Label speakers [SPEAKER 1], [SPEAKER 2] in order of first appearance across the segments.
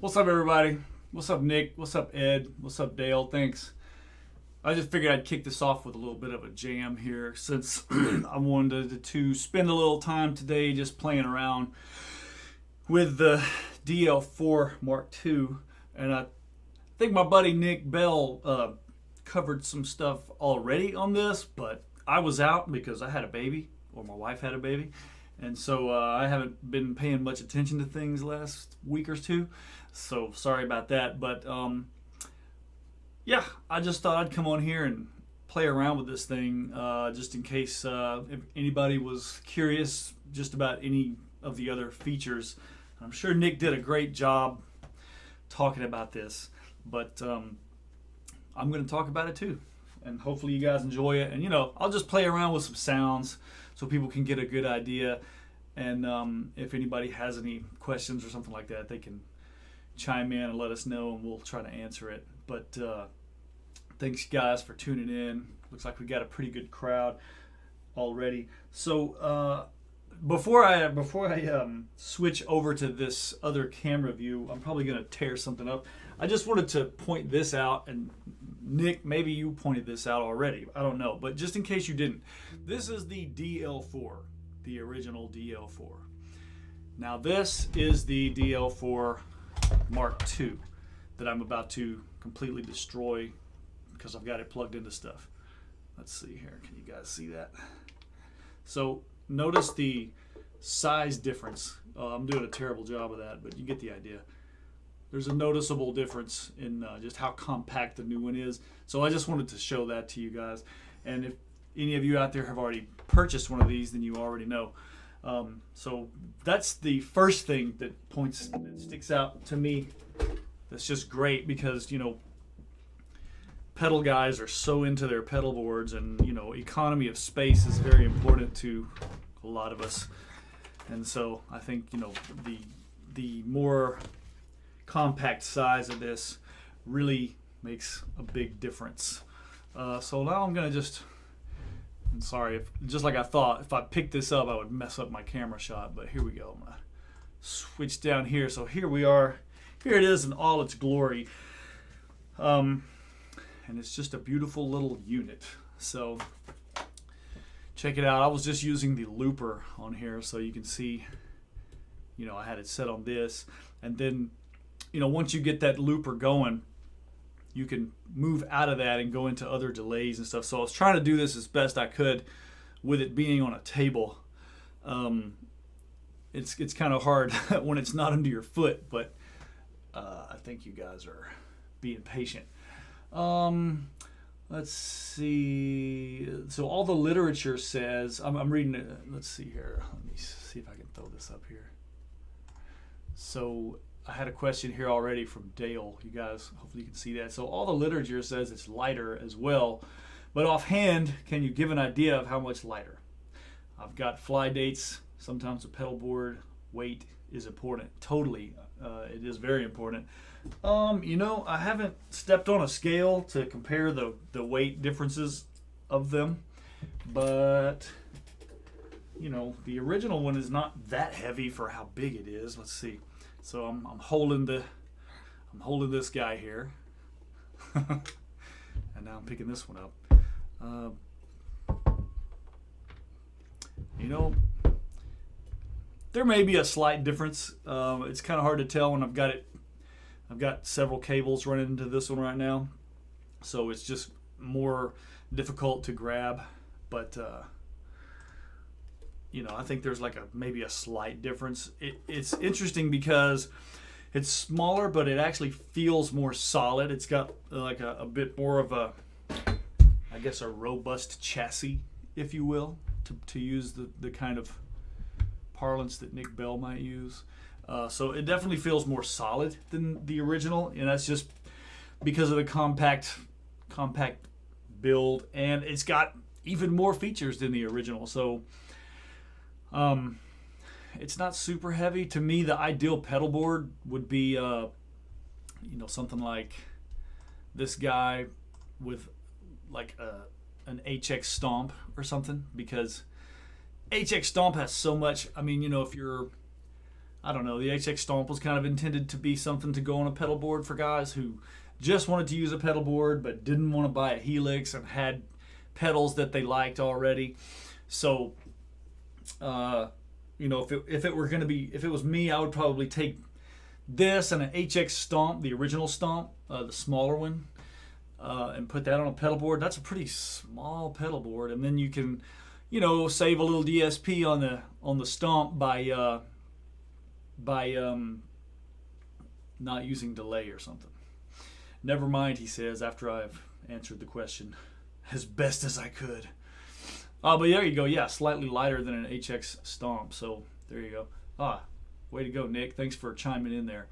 [SPEAKER 1] What's up, everybody? What's up, Nick? What's up, Ed? What's up, Dale? Thanks. I just figured I'd kick this off with a little bit of a jam here, since I wanted to spend a little time today just playing around with the DL4 MkII, and I think my buddy Nick Bell covered some stuff already on this, but I was out because I had a baby, or my wife had a baby, and so I haven't been paying much attention to things last week or two, so sorry about that. But yeah, I just thought I'd come on here and play around with this thing, just in case if anybody was curious just about any of the other features. I'm sure Nick did a great job talking about this, but I'm going to talk about it too, and hopefully you guys enjoy it. And you know, I'll just play around with some sounds so people can get a good idea, and if anybody has any questions or something like that, they can chime in and let us know, and we'll try to answer it. But thanks guys for tuning in. Looks like we got a pretty good crowd already. So before I switch over to this other camera view, I'm probably going to tear something up. I just wanted to point this out, and Nick, maybe you pointed this out already, I don't know, but just in case you didn't, this is the DL4, the original DL4. Now this is the DL4 Mark II that I'm about to completely destroy because I've got it plugged into stuff. Let's see here, can you guys see that? So notice the size difference. I'm doing a terrible job of that, but you get the idea. There's a noticeable difference in just how compact the new one is. So I just wanted to show that to you guys. And if any of you out there have already purchased one of these, then you already know. So that's the first thing that sticks out to me. That's just great because, you know, pedal guys are so into their pedal boards, and, you know, economy of space is very important to a lot of us. And so I think, you know, the more compact size of this really makes a big difference. So now I'm gonna I'm sorry, just like I thought, if I picked this up, I would mess up my camera shot, but here we go. I'm gonna switch down here. So here we are. Here it is in all its glory. And it's just a beautiful little unit. So check it out. I was just using the looper on here so you can see, you know, I had it set on this. And then, you know, once you get that looper going, you can move out of that and go into other delays and stuff. So I was trying to do this as best I could with it being on a table. It's kind of hard when it's not under your foot, but I think you guys are being patient. Let's see. So all the literature says, I'm reading it. Let's see here. Let me see if I can throw this up here. So I had a question here already from Dale. You guys, hopefully you can see that. So all the literature says it's lighter as well, but offhand, can you give an idea of how much lighter? I've got fly dates. Sometimes the pedal board weight is important. Totally, it is very important. You know, I haven't stepped on a scale to compare the weight differences of them, but you know, the original one is not that heavy for how big it is. Let's see. So I'm holding this guy here, and now I'm picking this one up. You know, there may be a slight difference. It's kind of hard to tell when I've got several cables running into this one right now, so it's just more difficult to grab. But you know, I think there's like maybe a slight difference. It's interesting because it's smaller, but it actually feels more solid. It's got like a bit more of a, I guess, a robust chassis, if you will, to use the kind of parlance that Nick Bell might use. So it definitely feels more solid than the original, and that's just because of the compact build, and it's got even more features than the original. So it's not super heavy. To me, the ideal pedal board would be you know, something like this guy with like an HX Stomp or something, because HX Stomp has so much. I mean, you know, if you're, I don't know, the HX Stomp was kind of intended to be something to go on a pedal board for guys who just wanted to use a pedal board but didn't want to buy a Helix and had pedals that they liked already. So you know, if it was me, I would probably take this and an HX Stomp, the original Stomp, the smaller one, and put that on a pedal board. That's a pretty small pedal board, and then you can, you know, save a little DSP on the Stomp by not using delay or something. Never mind, he says, after I've answered the question as best as I could. But there you go. Yeah, slightly lighter than an HX Stomp. So there you go. Way to go, Nick. Thanks for chiming in there.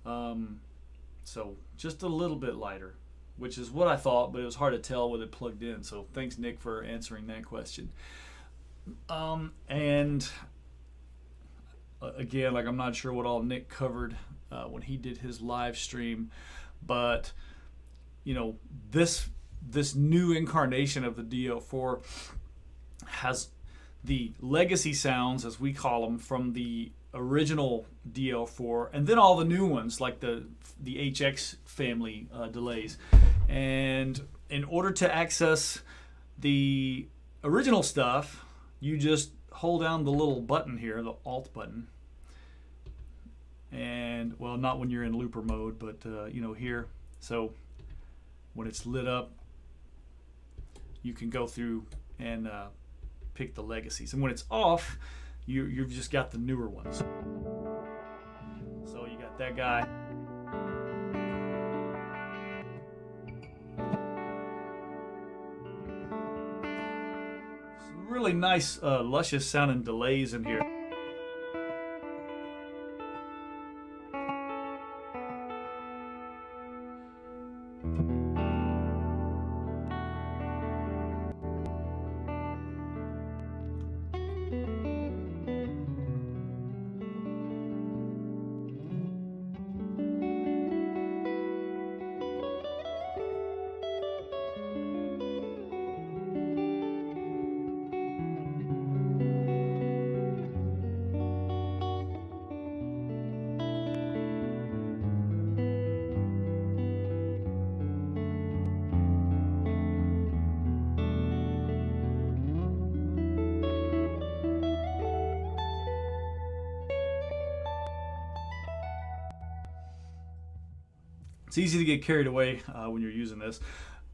[SPEAKER 1] So just a little bit lighter, which is what I thought, but it was hard to tell with it plugged in. So thanks, Nick, for answering that question. And again, like, I'm not sure what all Nick covered when he did his live stream, but you know, this new incarnation of the DL4 has the legacy sounds, as we call them, from the original DL4, and then all the new ones like the HX family delays. And in order to access the original stuff, you just hold down the little button here, the Alt button, and well, not when you're in looper mode, but you know, here. So when it's lit up, you can go through and pick the legacies, and when it's off, you've just got the newer ones. So you got that guy. Some really nice, luscious sounding delays in here. It's easy to get carried away when you're using this.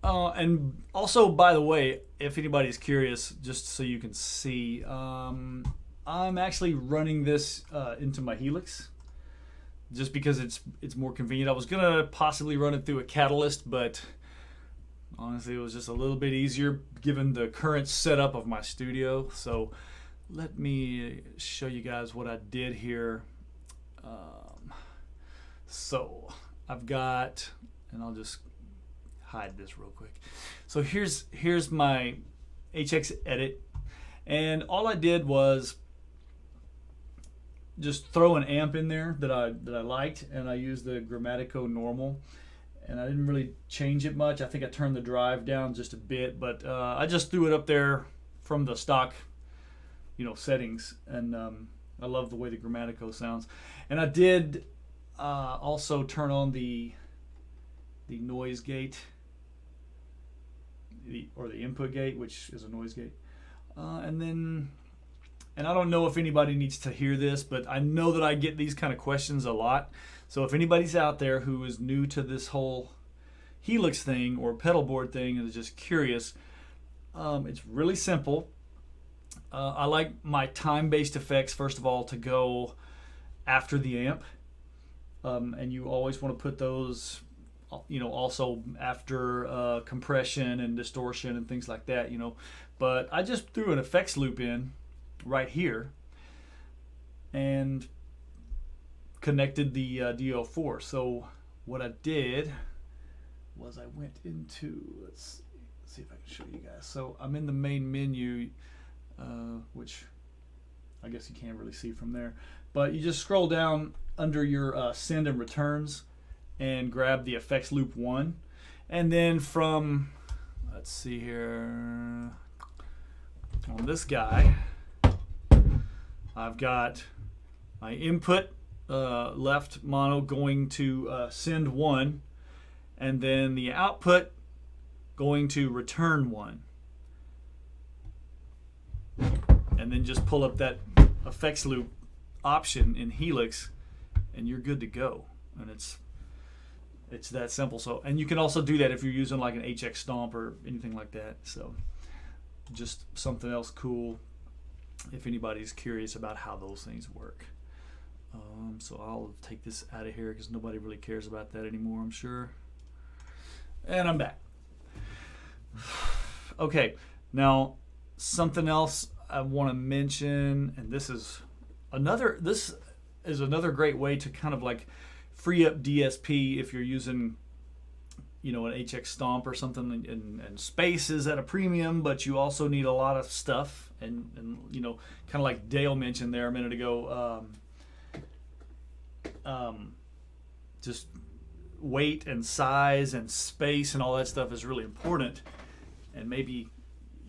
[SPEAKER 1] And also, by the way, if anybody's curious, just so you can see, I'm actually running this into my Helix just because it's more convenient. I was gonna possibly run it through a Catalyst, but honestly, it was just a little bit easier given the current setup of my studio. So let me show you guys what I did here. So I've got, and I'll just hide this real quick. So here's my HX edit, and all I did was just throw an amp in there that I liked, and I used the Grammatico normal, and I didn't really change it much. I think I turned the drive down just a bit, but I just threw it up there from the stock, you know, settings, and I love the way the Grammatico sounds. And I did also turn on the noise gate, or the input gate, which is a noise gate, and I don't know if anybody needs to hear this, but I know that I get these kind of questions a lot. So if anybody's out there who is new to this whole Helix thing or pedal board thing and is just curious, it's really simple. I like my time-based effects, first of all, to go after the amp. And you always want to put those, you know, also after compression and distortion and things like that, you know. But I just threw an effects loop in right here and connected the DL4. So what I did was I went into, let's see if I can show you guys. So I'm in the main menu, which I guess you can't really see from there, but you just scroll down under your send and returns and grab the effects loop 1, and then from, let's see here, on this guy I've got my input left mono going to send 1, and then the output going to return 1, and then just pull up that effects loop option in Helix and you're good to go. And it's that simple. So, and you can also do that if you're using like an HX Stomp or anything like that. So just something else cool if anybody's curious about how those things work. So I'll take this out of here because nobody really cares about that anymore, I'm sure. And I'm back. Okay, now something else I want to mention, and this is another great way to kind of like free up DSP if you're using, you know, an HX Stomp or something, and space is at a premium, but you also need a lot of stuff, and you know, kind of like Dale mentioned there a minute ago, just weight and size and space and all that stuff is really important, and maybe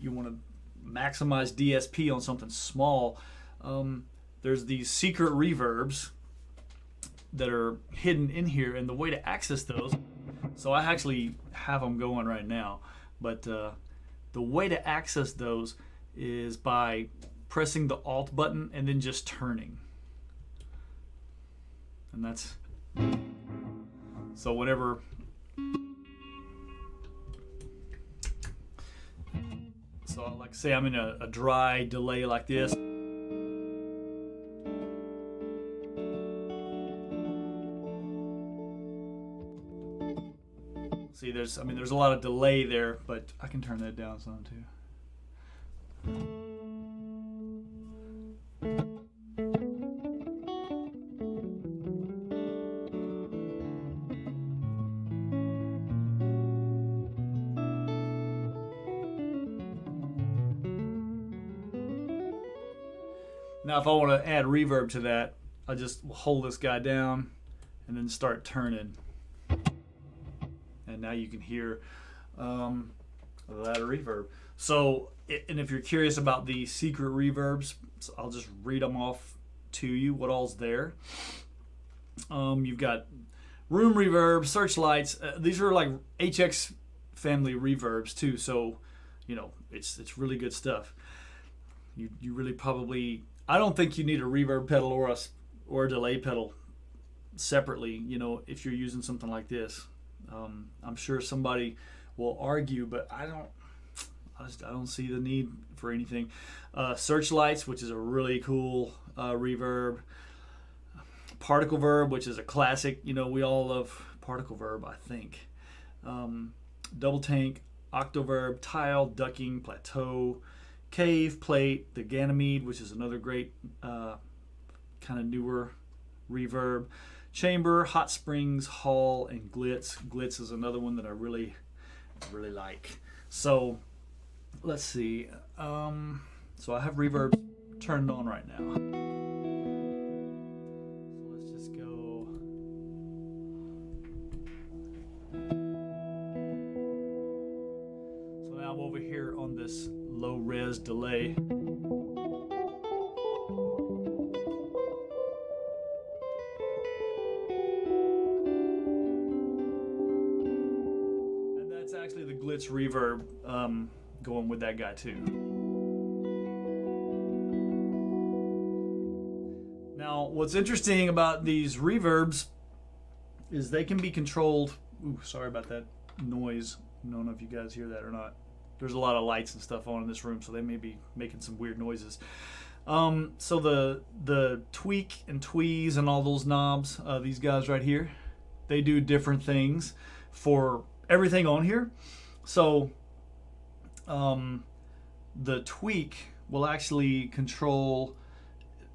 [SPEAKER 1] you want to maximize DSP on something small. There's these secret reverbs that are hidden in here, and the way to access those, so I actually have them going right now, but the way to access those is by pressing the Alt button and then just turning. And that's, so whenever, so like say I'm in a dry delay like this, see there's a lot of delay there, but I can turn that down some too. Now if I want to add reverb to that, I just hold this guy down and then start turning. And now you can hear that reverb. So, and if you're curious about the secret reverbs, I'll just read them off to you, what all's there. You've got room reverb, searchlights. These are like HX family reverbs too, so you know it's really good stuff. You really probably, I don't think you need a reverb pedal or a delay pedal separately, you know, if you're using something like this. I'm sure somebody will argue, but I don't see the need for anything. Searchlights, which is a really cool reverb. Particle verb, which is a classic. You know, we all love particle verb, I think. Double tank, octoverb, tile, ducking, plateau, cave, plate, the Ganymede, which is another great kind of newer reverb. Chamber, hot springs, hall, and glitz. Glitz is another one that I really like. So let's see. So I have reverb turned on right now. So let's just go. So now I'm over here on this low res delay. Actually the glitz reverb going with that guy too. Now what's interesting about these reverbs is they can be controlled. Ooh, sorry about that noise. I don't know if you guys hear that or not. There's a lot of lights and stuff on in this room, so they may be making some weird noises. So the tweak and tweeze and all those knobs, these guys right here, they do different things for everything on here. So the tweak will actually control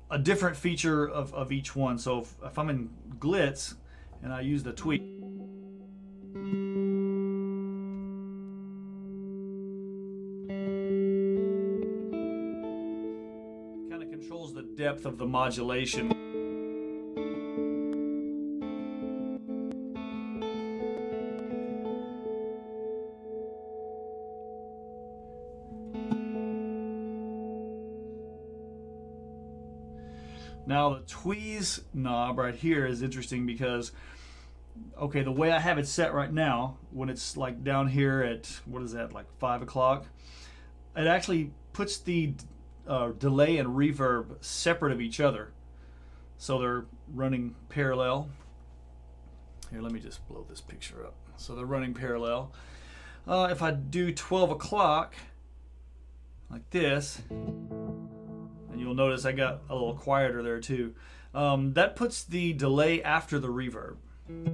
[SPEAKER 1] a different feature of each one. So if I'm in glitz and I use the tweak, it kind of controls the depth of the modulation. Now the tweeze knob right here is interesting because, okay, the way I have it set right now, when it's like down here at, what is that, like 5 o'clock, it actually puts the delay and reverb separate of each other. So they're running parallel. Here, let me just blow this picture up. So they're running parallel. If I do 12 o'clock, like this, and you'll notice I got a little quieter there too. That puts the delay after the reverb. And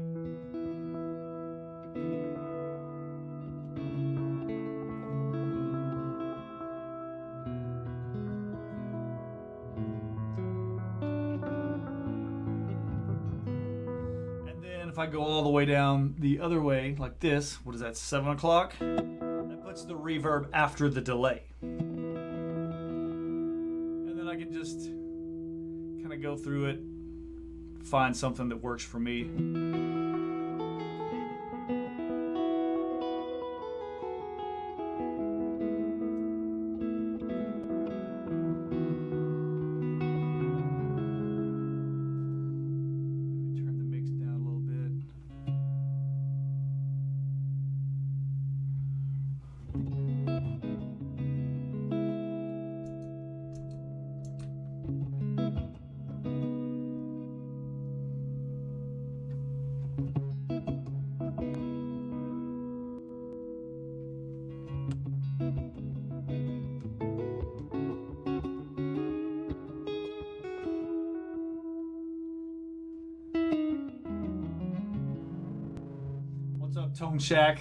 [SPEAKER 1] then if I go all the way down the other way, like this, what is that, 7 o'clock? That puts the reverb after the delay. I can just kind of go through it, find something that works for me. Maybe turn the mix down a little bit. Mountain Shack.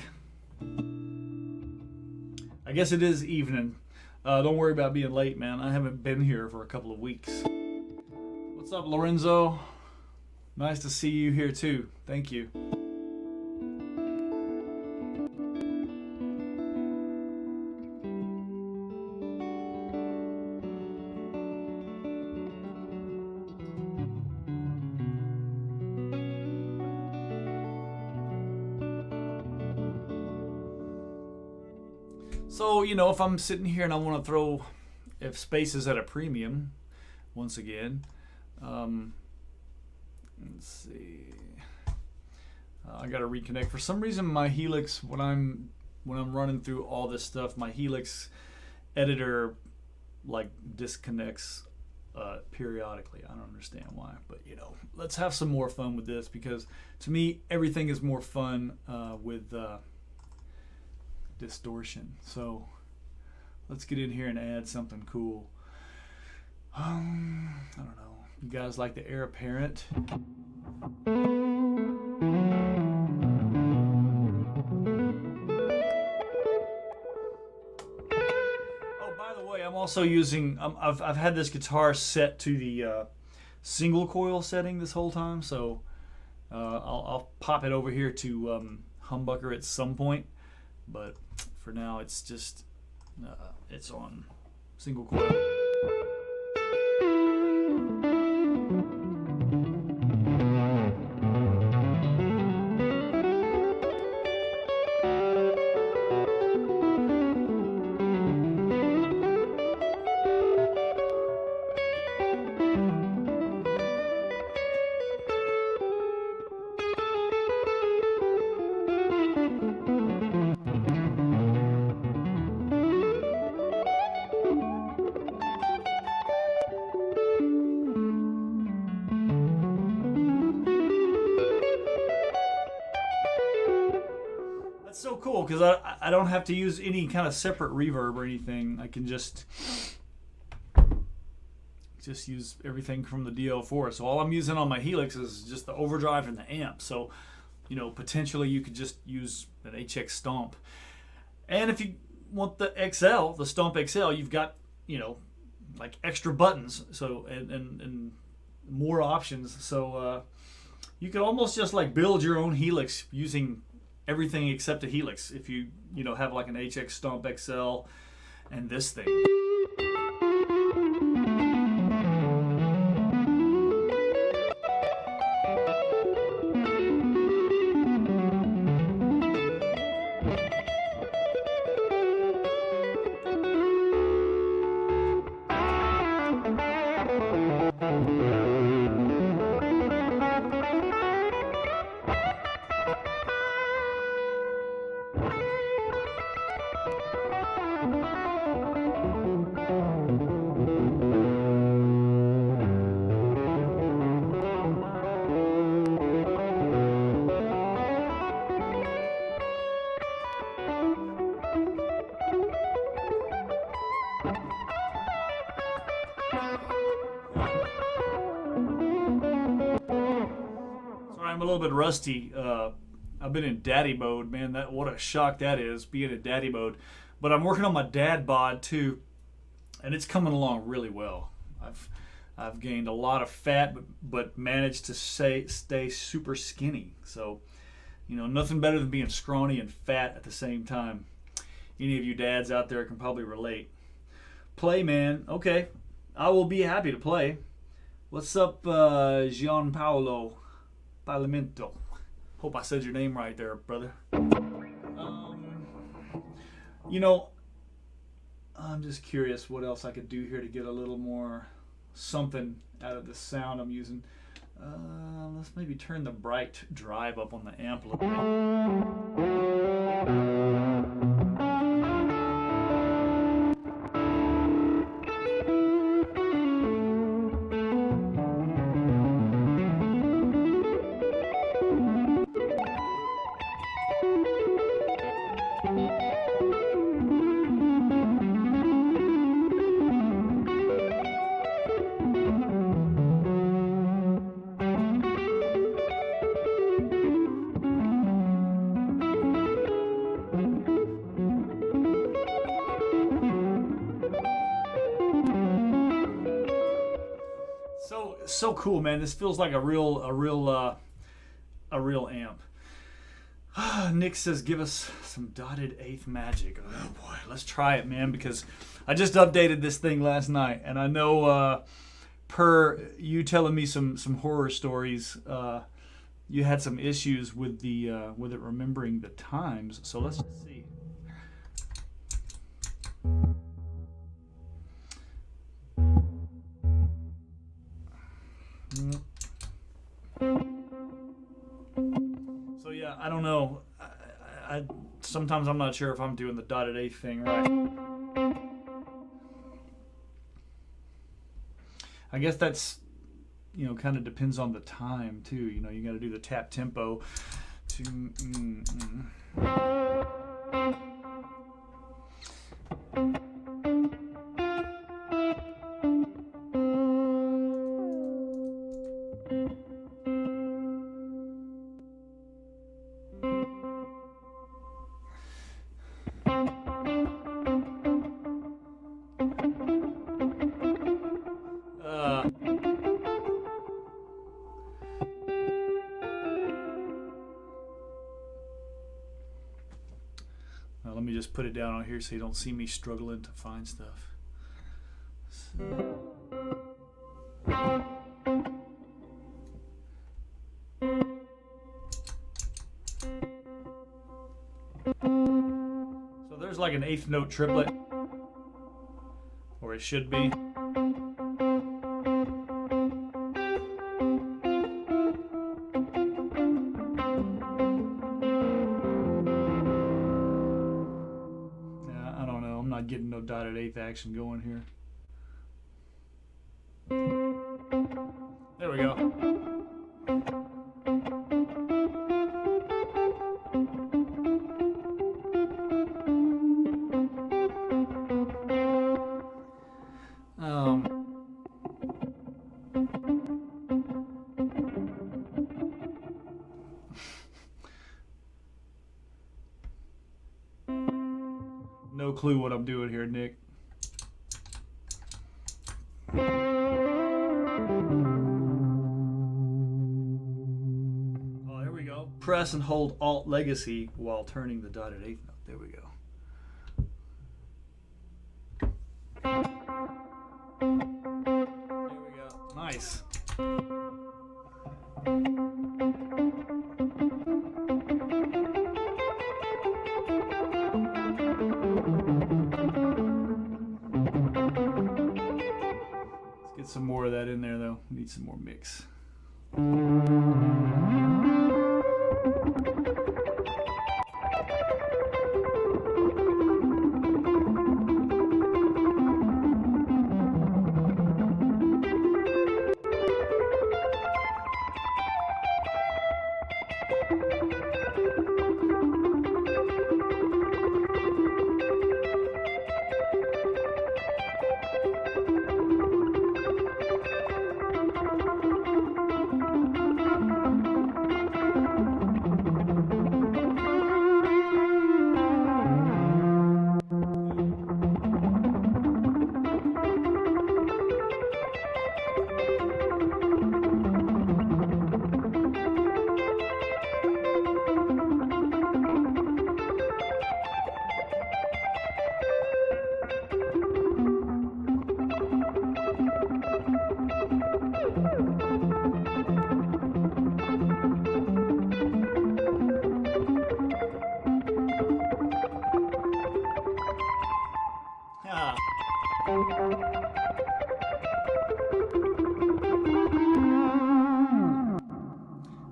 [SPEAKER 1] I guess it is evening. Don't worry about being late, man. I haven't been here for a couple of weeks. What's up, Lorenzo? Nice to see you here too. Thank you. So, you know, if I'm sitting here and I want to throw, if space is at a premium, once again, let's see, I got to reconnect. For some reason, my Helix, when I'm running through all this stuff, my Helix editor like disconnects periodically. I don't understand why, but you know, let's have some more fun with this, because to me, everything is more fun with distortion. So let's get in here and add something cool. I don't know. You guys like the Heir Apparent? Oh, by the way, I'm also using. I've had this guitar set to the single coil setting this whole time, so I'll pop it over here to humbucker at some point. But for now, it's just it's on single coil. So cool, because I don't have to use any kind of separate reverb or anything. I can just use everything from the DL4. So all I'm using on my Helix is just the overdrive and the amp. So, you know, potentially you could just use an HX Stomp. And if you want the XL, the Stomp XL, you've got, you know, like extra buttons, so and more options. So you could almost just like build your own Helix using everything except a Helix, if you know, have like an HX Stomp XL and this thing. I'm a little bit rusty. I've been in daddy mode, man. What a shock that is, being in daddy mode. But I'm working on my dad bod too, and it's coming along really well. I've gained a lot of fat, but managed to stay super skinny. So, you know, nothing better than being scrawny and fat at the same time. Any of you dads out there can probably relate. Play, man. Okay, I will be happy to play. What's up, Gianpaolo Palamento? Hope I said your name right there, brother. You know, I'm just curious what else I could do here to get a little more something out of the sound I'm using. Let's maybe turn the bright drive up on the amp a little bit. So cool, man. This feels like a real amp. Nick says, give us some dotted eighth magic. Oh boy, let's try it, man, because I just updated this thing last night, and I know per you telling me some horror stories, you had some issues with it remembering the times. So let's just see. So yeah, I don't know. I sometimes I'm not sure if I'm doing the dotted eighth thing right. I guess that's, you know, kind of depends on the time too. You know, you got to do the tap tempo to. Let me just put it down on here so you don't see me struggling to find stuff. So there's like an eighth note triplet, or it should be. Getting no dotted eighth action going here. There we go. No clue what I'm doing here, Nick. Oh, there we go. Press and hold Alt Legacy while turning the dotted eighth note. There we go. There we go. Nice. Get some more of that in there though. Need some more mix.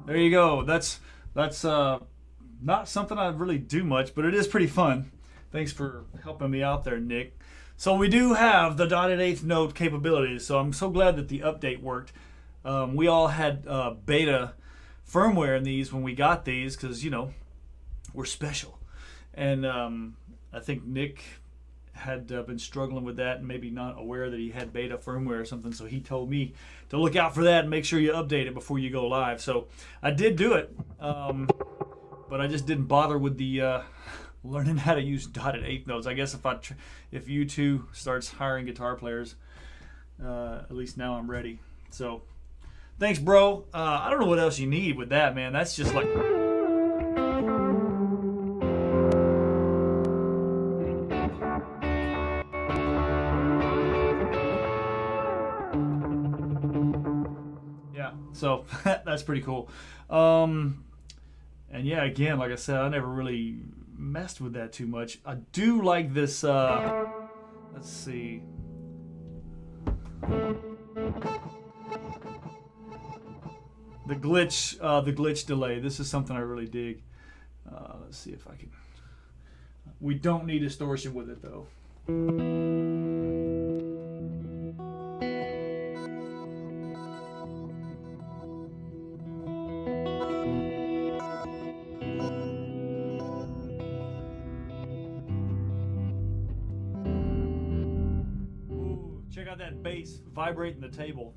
[SPEAKER 1] There you go. That's not something I really do much, but it is pretty fun. Thanks for helping me out there, Nick. So we do have the dotted eighth note capabilities, so I'm so glad that the update worked. We all had beta firmware in these when we got these because, you know, we're special. And I think Nick had been struggling with that and maybe not aware that he had beta firmware or something, so he told me to look out for that and make sure you update it before you go live. So I did do it, but I just didn't bother with the learning how to use dotted eighth notes. I guess if U2 starts hiring guitar players, at least now I'm ready. So thanks, bro. I don't know what else you need with that, man. That's just like... Yeah, so that's pretty cool. And yeah, again, like I said, I never really messed with that too much. I do like this, let's see. The glitch delay. This is something I really dig. Let's see if I can. We don't need distortion with it though. Ooh, check out that bass vibrating the table.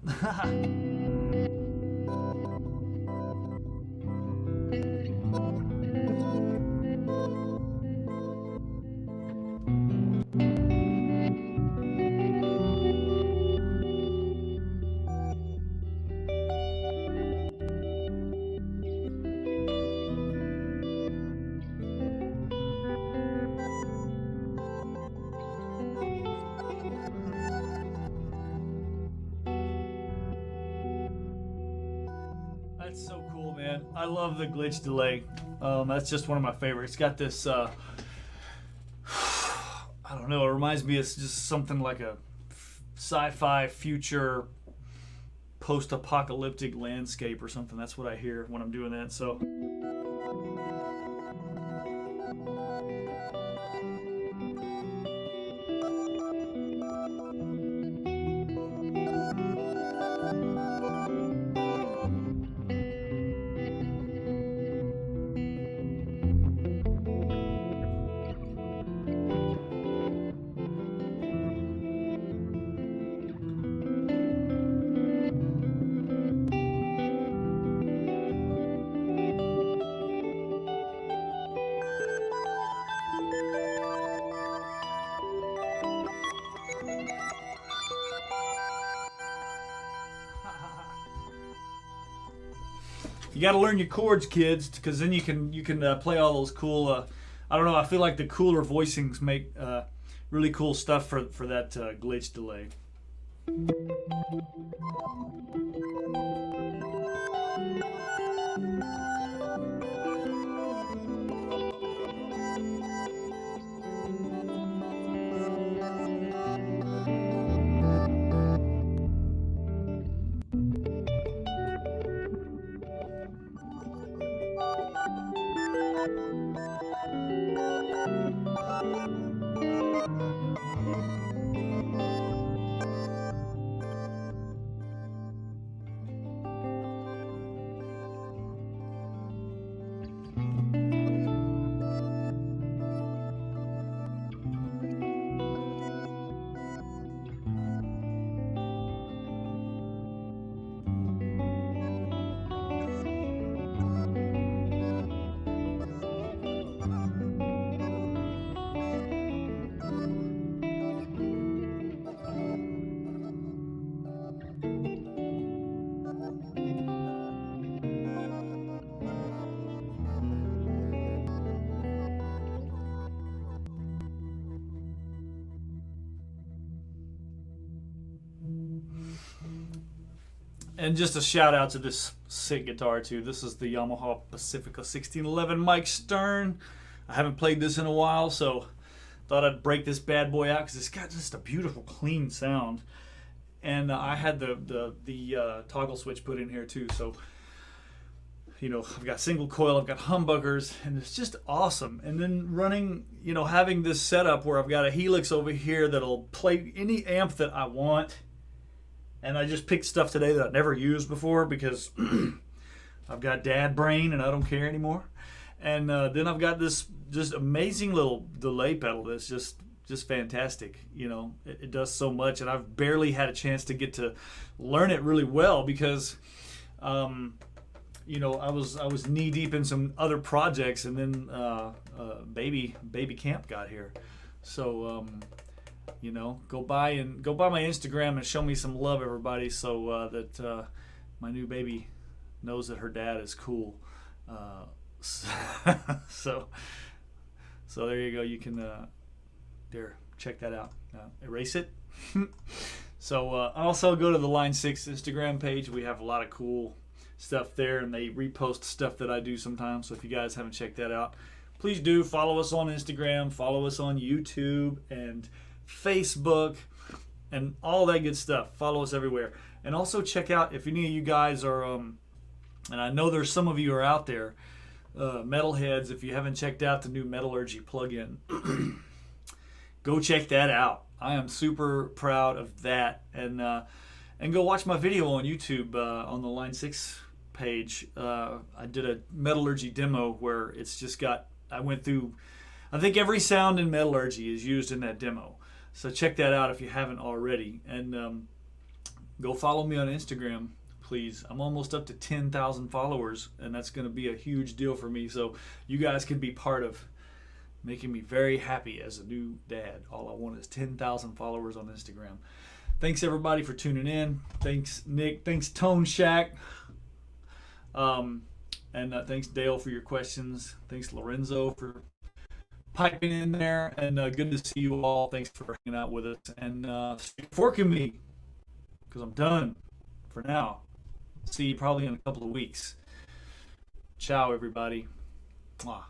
[SPEAKER 1] That's so cool, man. I love the glitch delay. That's just one of my favorites. It's got this, I don't know, it reminds me of just something like a sci-fi future post-apocalyptic landscape or something. That's what I hear when I'm doing that. So. You got to learn your chords, kids, because then you can play all those cool. I don't know. I feel like the cooler voicings make really cool stuff for that glitch delay. And just a shout out to this sick guitar too. This is the Yamaha Pacifica 1611 Mike Stern. I haven't played this in a while, so thought I'd break this bad boy out because it's got just a beautiful, clean sound. And I had the toggle switch put in here too, so you know, I've got single coil, I've got humbuckers, and it's just awesome. And then running, you know, having this setup where I've got a Helix over here that'll play any amp that I want. And I just picked stuff today that I've never used before because I've got dad brain and I don't care anymore. And then I've got this just amazing little delay pedal that's just fantastic. You know, it does so much, and I've barely had a chance to get to learn it really well because, you know, I was knee deep in some other projects, and then baby camp got here, so. You know, go by my Instagram and show me some love, everybody, so that my new baby knows that her dad is cool. So there you go. You can there, check that out. Erase it. So also go to the Line 6 Instagram page. We have a lot of cool stuff there, and they repost stuff that I do sometimes. So if you guys haven't checked that out, please do. Follow us on Instagram, follow us on YouTube and Facebook and all that good stuff. Follow us everywhere. And also check out, if any of you guys are and I know there's some of you are out there, metalheads, if you haven't checked out the new Metallurgy plugin, go check that out. I am super proud of that. And go watch my video on YouTube on the Line 6 page. I did a Metallurgy demo where it's just got, I went through, I think every sound in Metallurgy is used in that demo. So check that out if you haven't already. And go follow me on Instagram, please. I'm almost up to 10,000 followers, and that's going to be a huge deal for me. So you guys can be part of making me very happy as a new dad. All I want is 10,000 followers on Instagram. Thanks everybody for tuning in. Thanks Nick. Thanks Tone Shack. And thanks Dale for your questions. Thanks Lorenzo for piping in there. And good to see you all. Thanks for hanging out with us. And stick a fork in me, because I'm done for now. See you probably in a couple of weeks. Ciao everybody. Mwah.